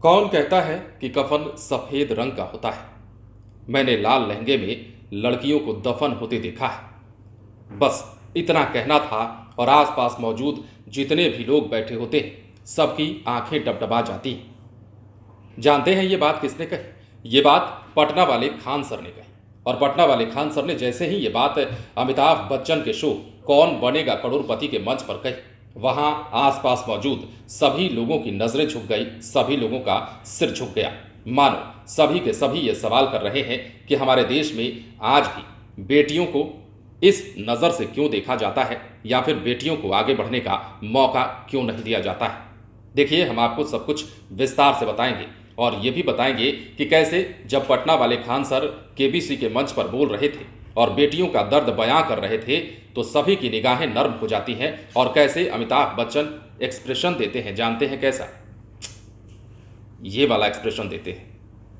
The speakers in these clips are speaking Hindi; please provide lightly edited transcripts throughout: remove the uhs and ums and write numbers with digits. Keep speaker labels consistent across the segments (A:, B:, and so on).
A: कौन कहता है कि कफन सफेद रंग का होता है। मैंने लाल लहंगे में लड़कियों को दफन होते देखा है। बस इतना कहना था और आसपास मौजूद जितने भी लोग बैठे होते हैं सबकी आंखें डबडबा जाती हैं। जानते हैं ये बात किसने कही? ये बात पटना वाले खान सर ने कही। और पटना वाले खान सर ने जैसे ही ये बात अमिताभ बच्चन के शो कौन बनेगा करोड़पति के मंच पर कही, वहां आसपास मौजूद सभी लोगों की नजरें झुक गई, सभी लोगों का सिर झुक गया। मानो सभी के सभी ये सवाल कर रहे हैं कि हमारे देश में आज भी बेटियों को इस नज़र से क्यों देखा जाता है, या फिर बेटियों को आगे बढ़ने का मौका क्यों नहीं दिया जाता है। देखिए, हम आपको सब कुछ विस्तार से बताएंगे और ये भी बताएंगे कि कैसे जब पटना वाले खान सर केबीसी के मंच पर बोल रहे थे और बेटियों का दर्द बयां कर रहे थे तो सभी की निगाहें नर्म हो जाती हैं, और कैसे अमिताभ बच्चन एक्सप्रेशन देते हैं। जानते हैं कैसा? ये वाला एक्सप्रेशन देते हैं,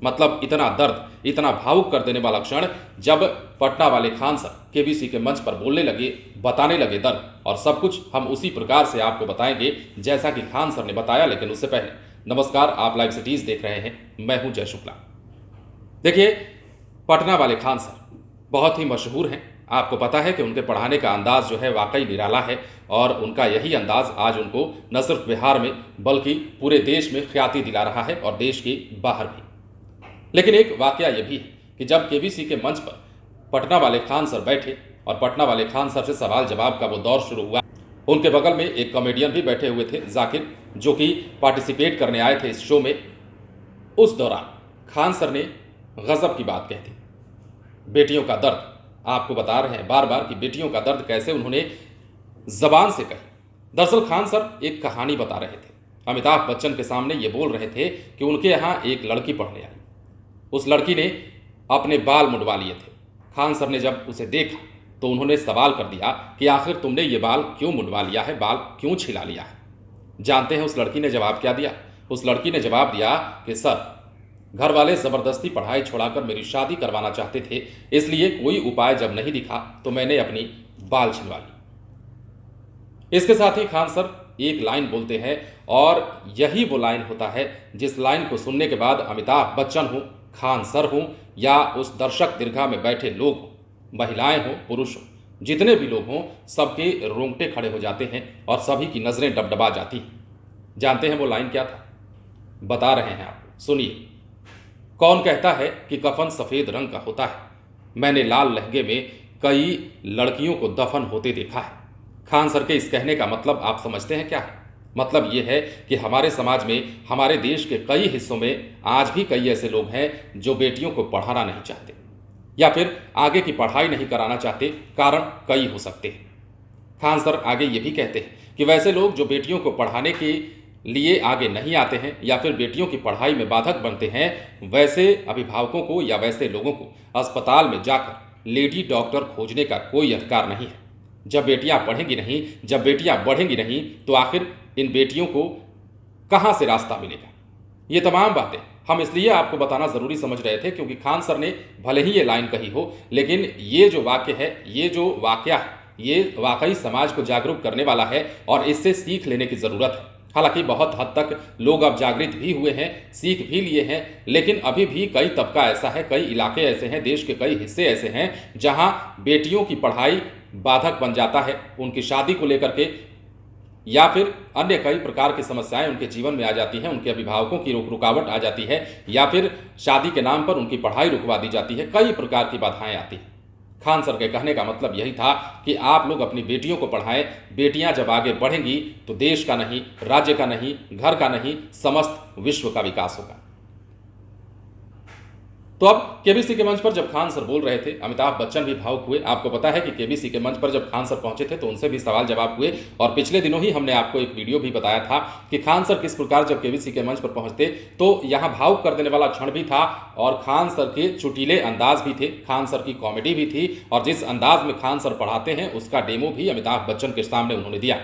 A: मतलब इतना दर्द, इतना भावुक कर देने वाला क्षण जब पटना वाले खान सर केबीसी के मंच पर बोलने लगे, बताने लगे दर्द, और सब कुछ हम उसी प्रकार से आपको बताएंगे जैसा कि खान सर ने बताया। लेकिन उससे पहले नमस्कार, आप लाइव सिटीज देख रहे हैं, मैं हूं जय शुक्ला। देखिए, पटना वाले खान सर बहुत ही मशहूर हैं। आपको पता है कि उनके पढ़ाने का अंदाज जो है वाकई निराला है, और उनका यही अंदाज आज उनको न सिर्फ बिहार में बल्कि पूरे देश में ख्याति दिला रहा है, और देश के बाहर भी। लेकिन एक वाकया यह भी है कि जब केबीसी के मंच पर पटना वाले खान सर बैठे और पटना वाले खान सर से सवाल जवाब का वो दौर शुरू हुआ, उनके बगल में एक कॉमेडियन भी बैठे हुए थे, जाकिर, जो कि पार्टिसिपेट करने आए थे इस शो में। उस दौरान खान सर ने गजब की बात कह दी, बेटियों का दर्द। आपको बता रहे हैं बार बार कि बेटियों का दर्द कैसे उन्होंने जबान से कही। दरअसल खान सर एक कहानी बता रहे थे। अमिताभ बच्चन के सामने ये बोल रहे थे कि उनके यहाँ एक लड़की पढ़ने आई। उस लड़की ने अपने बाल मुंडवा लिए थे। खान सर ने जब उसे देखा तो उन्होंने सवाल कर दिया कि आखिर तुमने ये बाल क्यों मुंडवा लिया है, बाल क्यों छिला लिया है। जानते हैं उस लड़की ने जवाब क्या दिया? उस लड़की ने जवाब दिया कि सर, घर वाले जबरदस्ती पढ़ाई छोड़ाकर मेरी शादी करवाना चाहते थे, इसलिए कोई उपाय जब नहीं दिखा तो मैंने अपनी बाल छिलवा ली। इसके साथ ही खान सर एक लाइन बोलते हैं, और यही वो लाइन होता है जिस लाइन को सुनने के बाद अमिताभ बच्चन हो, खान सर हों, या उस दर्शक दीर्घा में बैठे लोग हों, महिलाएं हों, पुरुष हों, जितने भी लोग हों, सबके रोंगटे खड़े हो जाते हैं और सभी की नजरें डबडबा जाती हैं। जानते हैं वो लाइन क्या था? बता रहे हैं आपको, सुनिए। कौन कहता है कि कफन सफेद रंग का होता है? मैंने लाल लहंगे में कई लड़कियों को दफन होते देखा है। खान सर के इस कहने का मतलब आप समझते हैं क्या है? मतलब ये है कि हमारे समाज में, हमारे देश के कई हिस्सों में आज भी कई ऐसे लोग हैं जो बेटियों को पढ़ाना नहीं चाहते, या फिर आगे की पढ़ाई नहीं कराना चाहते। कारण कई हो सकते हैं। खान सर आगे ये भी कहते हैं कि वैसे लोग जो बेटियों को पढ़ाने के लिए आगे नहीं आते हैं या फिर बेटियों की पढ़ाई में बाधक बनते हैं, वैसे अभिभावकों को या वैसे लोगों को अस्पताल में जाकर लेडी डॉक्टर खोजने का कोई अधिकार नहीं है। जब बेटियां पढ़ेंगी नहीं, जब बेटियां बढ़ेंगी नहीं, तो आखिर इन बेटियों को कहां से रास्ता मिलेगा? ये तमाम बातें हम इसलिए आपको बताना जरूरी समझ रहे थे क्योंकि खान सर ने भले ही ये लाइन कही हो, लेकिन ये जो वाक्य है, ये जो वाकया है, ये वाकई समाज को जागरूक करने वाला है और इससे सीख लेने की जरूरत है। हालांकि बहुत हद तक लोग अब जागृत भी हुए हैं, सीख भी लिए हैं, लेकिन अभी भी कई तबका ऐसा है, कई इलाके ऐसे हैं, देश के कई हिस्से ऐसे हैं जहां बेटियों की पढ़ाई बाधक बन जाता है, उनकी शादी को लेकर के, या फिर अन्य कई प्रकार की समस्याएं उनके जीवन में आ जाती हैं, उनके अभिभावकों की रुकावट आ जाती है, या फिर शादी के नाम पर उनकी पढ़ाई रुकवा दी जाती है। कई प्रकार की बाधाएं आती हैं। खान सर के कहने का मतलब यही था कि आप लोग अपनी बेटियों को पढ़ाएं। बेटियां जब आगे बढ़ेंगी तो देश का नहीं, राज्य का नहीं, घर का नहीं, समस्त विश्व का विकास होगा। तो अब केबीसी के मंच पर जब खान सर बोल रहे थे, अमिताभ बच्चन भी भावुक हुए। आपको पता है कि केबीसी के मंच पर जब खान सर पहुंचे थे तो उनसे भी सवाल जवाब हुए, और पिछले दिनों ही हमने आपको एक वीडियो भी बताया था कि खान सर किस प्रकार जब केबीसी के मंच पर पहुंचते तो यहां भावुक कर देने वाला क्षण भी था, और खान सर के चुटीले अंदाज भी थे, खान सर की कॉमेडी भी थी, और जिस अंदाज में खान सर पढ़ाते हैं उसका डेमो भी अमिताभ बच्चन के सामने उन्होंने दिया।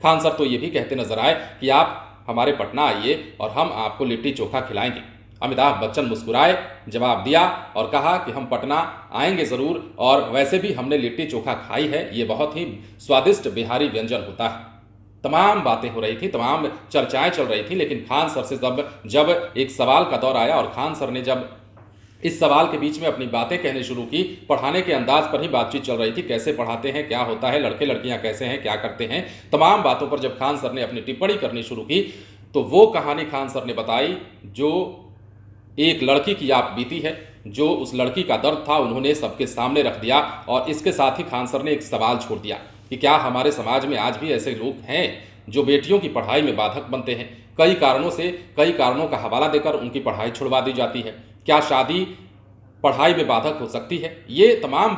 A: खान सर तो ये भी कहते नजर आए कि आप हमारे पटना आइए और हम आपको लिट्टी चोखा खिलाएंगे। अमिताभ बच्चन मुस्कुराए, जवाब दिया और कहा कि हम पटना आएंगे ज़रूर, और वैसे भी हमने लिट्टी चोखा खाई है, ये बहुत ही स्वादिष्ट बिहारी व्यंजन होता है। तमाम बातें हो रही थी, तमाम चर्चाएं चल रही थी, लेकिन खान सर से जब एक सवाल का दौर आया और खान सर ने जब इस सवाल के बीच में अपनी बातें कहने शुरू की, पढ़ाने के अंदाज पर ही बातचीत चल रही थी, कैसे पढ़ाते हैं, क्या होता है, लड़के लड़कियां कैसे हैं, क्या करते हैं, तमाम बातों पर जब खान सर ने अपनी टिप्पणी करनी शुरू की, तो वो कहानी खान सर ने बताई जो एक लड़की की आप बीती है, जो उस लड़की का दर्द था उन्होंने सबके सामने रख दिया। और इसके साथ ही खान सर ने एक सवाल छोड़ दिया कि क्या हमारे समाज में आज भी ऐसे लोग हैं जो बेटियों की पढ़ाई में बाधक बनते हैं, कई कारणों से, कई कारणों का हवाला देकर उनकी पढ़ाई छुड़वा दी जाती है, क्या शादी पढ़ाई में बाधक हो सकती है, ये तमाम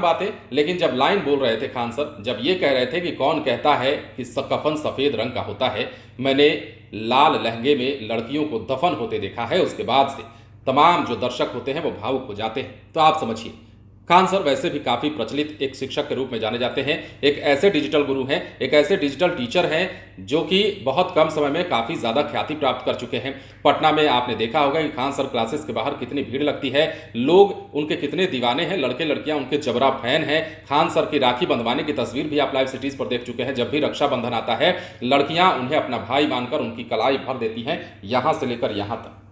A: बातें। लेकिन जब लाइन बोल रहे थे खान सर, जब ये कह रहे थे कि कौन कहता है कि कफन सफ़ेद रंग का होता है, मैंने लाल लहंगे में लड़कियों को दफन होते देखा है, उसके बाद से तमाम जो दर्शक होते हैं वो भावुक हो जाते हैं। तो आप समझिए, खान सर वैसे भी काफ़ी प्रचलित एक शिक्षक के रूप में जाने जाते हैं, एक ऐसे डिजिटल गुरु हैं, एक ऐसे डिजिटल टीचर हैं जो कि बहुत कम समय में काफ़ी ज़्यादा ख्याति प्राप्त कर चुके हैं। पटना में आपने देखा होगा कि खान सर क्लासेस के बाहर कितनी भीड़ लगती है, लोग उनके कितने दीवाने हैं, लड़के लड़कियां उनके जबरा फैन हैं। खान सर की राखी बंधवाने की तस्वीर भी आप लाइव सिटीज़ पर देख चुके हैं। जब भी रक्षाबंधन आता है, लड़कियाँ उन्हें अपना भाई मानकर उनकी कलाई भर देती हैं, यहाँ से लेकर यहाँ तक।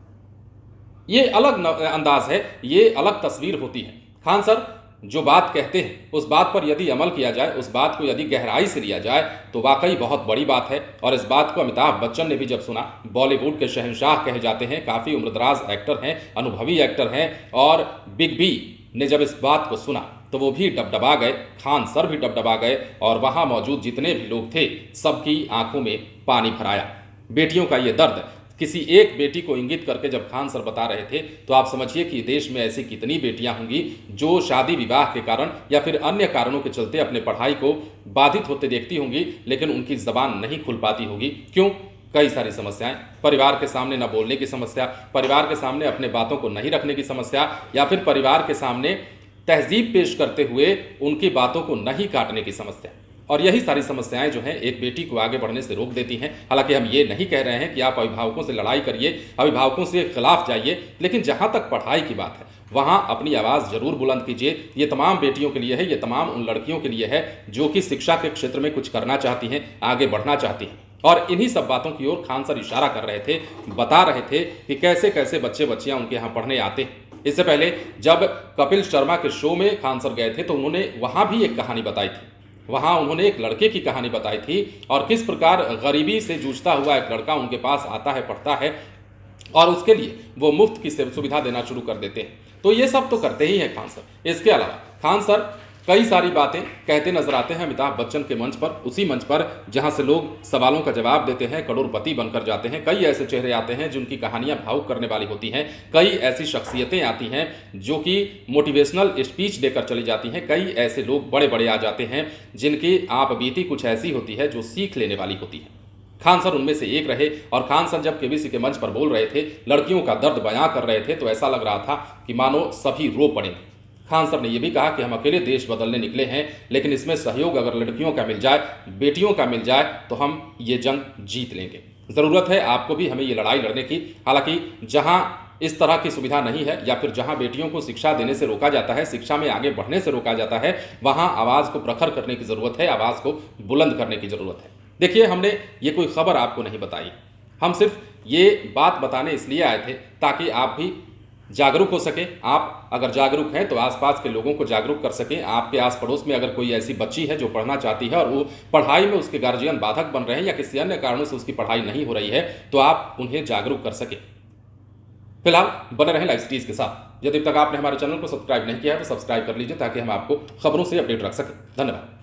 A: ये अलग अंदाज है, ये अलग तस्वीर होती है। खान सर जो बात कहते हैं उस बात पर यदि अमल किया जाए, उस बात को यदि गहराई से लिया जाए तो वाकई बहुत बड़ी बात है। और इस बात को अमिताभ बच्चन ने भी जब सुना, बॉलीवुड के शहंशाह कहे जाते हैं, काफ़ी उम्रदराज एक्टर हैं, अनुभवी एक्टर हैं, और बिग बी ने जब इस बात को सुना तो वो भी डबडबा गए, खान सर भी डबडबा गए, और वहाँ मौजूद जितने भी लोग थे सबकी आंखों में पानी भर आया। बेटियों का ये दर्द किसी एक बेटी को इंगित करके जब खान सर बता रहे थे, तो आप समझिए कि देश में ऐसी कितनी बेटियां होंगी जो शादी विवाह के कारण या फिर अन्य कारणों के चलते अपने पढ़ाई को बाधित होते देखती होंगी, लेकिन उनकी जबान नहीं खुल पाती होगी। क्यों? कई सारी समस्याएं, परिवार के सामने न बोलने की समस्या, परिवार के सामने अपने बातों को नहीं रखने की समस्या, या फिर परिवार के सामने तहजीब पेश करते हुए उनकी बातों को नहीं काटने की समस्या। और यही सारी समस्याएं जो हैं एक बेटी को आगे बढ़ने से रोक देती हैं। हालांकि हम ये नहीं कह रहे हैं कि आप अभिभावकों से लड़ाई करिए, अभिभावकों से खिलाफ जाइए, लेकिन जहां तक पढ़ाई की बात है वहां अपनी आवाज़ जरूर बुलंद कीजिए। ये तमाम बेटियों के लिए है, ये तमाम उन लड़कियों के लिए है जो कि शिक्षा के क्षेत्र में कुछ करना चाहती हैं, आगे बढ़ना चाहती हैं। और इन्हीं सब बातों की ओर खान सर इशारा कर रहे थे, बता रहे थे कि कैसे कैसे बच्चे बच्चियां उनके यहाँ पढ़ने आते हैं। इससे पहले जब कपिल शर्मा के शो में खान सर गए थे तो उन्होंने वहाँ भी एक कहानी बताई थी। वहाँ उन्होंने एक लड़के की कहानी बताई थी और किस प्रकार गरीबी से जूझता हुआ एक लड़का उनके पास आता है, पढ़ता है, और उसके लिए वो मुफ्त की सुविधा देना शुरू कर देते हैं। तो ये सब तो करते ही हैं खान सर। इसके अलावा खान सर कई सारी बातें कहते नजर आते हैं अमिताभ बच्चन के मंच पर, उसी मंच पर जहां से लोग सवालों का जवाब देते हैं, करोड़पति बनकर जाते हैं। कई ऐसे चेहरे आते हैं जिनकी कहानियां भावुक करने वाली होती हैं, कई ऐसी शख्सियतें आती हैं जो कि मोटिवेशनल स्पीच देकर चली जाती हैं, कई ऐसे लोग बड़े बड़े आ जाते हैं जिनकी आप बीती कुछ ऐसी होती है जो सीख लेने वाली होती है। खान सर उनमें से एक रहे। और खान सर जब केबीसी के मंच पर बोल रहे थे, लड़कियों का दर्द बयां कर रहे थे, तो ऐसा लग रहा था कि मानो सभी रो पड़ेंगे। खान सर ने यह भी कहा कि हम अकेले देश बदलने निकले हैं, लेकिन इसमें सहयोग अगर लड़कियों का मिल जाए, बेटियों का मिल जाए, तो हम ये जंग जीत लेंगे। ज़रूरत है आपको भी हमें ये लड़ाई लड़ने की। हालांकि जहां इस तरह की सुविधा नहीं है या फिर जहां बेटियों को शिक्षा देने से रोका जाता है, शिक्षा में आगे बढ़ने से रोका जाता है, वहां आवाज़ को प्रखर करने की ज़रूरत है, आवाज़ को बुलंद करने की ज़रूरत है। देखिए, हमने ये कोई खबर आपको नहीं बताई, हम सिर्फ ये बात बताने इसलिए आए थे ताकि आप भी जागरूक हो सके। आप अगर जागरूक हैं तो आसपास के लोगों को जागरूक कर सकें। आपके आस पड़ोस में अगर कोई ऐसी बच्ची है जो पढ़ना चाहती है और वो पढ़ाई में उसके गार्जियन बाधक बन रहे हैं या किसी अन्य कारणों से उसकी पढ़ाई नहीं हो रही है, तो आप उन्हें जागरूक कर सकें। फिलहाल बने रहें लाइव सिटीज़ के साथ। यदि अब तक आपने हमारे चैनल को सब्सक्राइब नहीं किया है तो सब्सक्राइब कर लीजिए ताकि हम आपको खबरों से अपडेट रख सकें। धन्यवाद।